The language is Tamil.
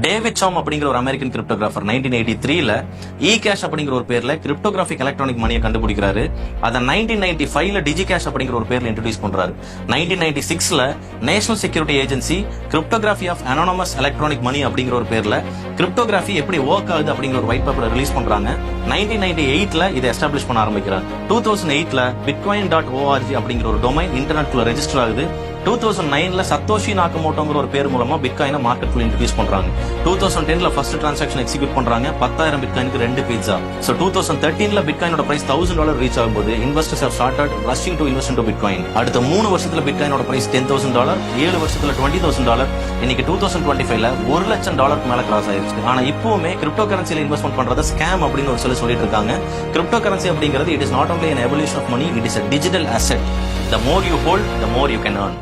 டேவிட் சாம் அப்படிங்கிற ஒரு அமெரிக்கன் கிரிப்டோகிராஃபர் 1983ல இ கேஷ் அப்படிங்கிற ஒரு பேர்ல கிரிப்டோகிராஃபிக் எலக்ட்ரானிக் மணியை கண்டுபிடிக்கிறாரு. அதை 1995ல டிஜி கேஷ் அப்படிங்கிற ஒரு பேர்ல இன்ட்ரோடியூஸ் பண்றாரு. 1996ல national security agency cryptography of anonymous electronic money அப்படிங்கிற ஒரு பேர்ல கிரிப்டோகிராஃபி எப்படி ஒர்க் ஆகுது அப்படிங்கிற ஒரு ஒயிட் பேப்பர் ரிலீஸ் பண்றாங்க. 1998ல இதை எஸ்டாப்ளிஷ் பண்ண ஆரம்பிக்கிறார். 2008ல bitcoin.org அப்படிங்கிற ஒரு டொமைன் இன்டர்நெட்ல ரெஜிஸ்டர் ஆகுது. 2009ல சத்தோஷி நாகமோட்டோங்கிற ஒரு பேர் மூலமா பிட்காயினை மார்க்கெட்ல இன்ட்ரோடியூஸ் பண்றாங்க. 2010ல ஃபர்ஸ்ட் டிரான்சாக்ஷன் எக்ஸிக்யூட் பண்றாங்க. 10,000 பிட்காயினுக்கு 2 பீட்சா. சோ 2013ல பிட்காயினோட பிரைஸ் $1,000 ரீச் ஆகும்போது investors have started rushing to invest into bitcoin. அடுத்த 3 வருஷத்துல பிட்காயினோட பிரைஸ் $10,000, 7 வருஷத்துல $20,000, இன்னைக்கு 2025ல $1,00,000 மேல கிராஸ் ஆயிருச்சு. ஆனா இப்பவுமே கிரிப்டோ கரன்சில இன்வெஸ்ட்மெண்ட் பண்றது ஸ்கேம் அப்படின்னு ஒரு சொல்லிட்டு இருக்காங்க. கிரிப்டோ கரன்சி அப்படிங்கிறது it is not only an evolution of money, it is a digital asset. The more you hold, the more you can earn.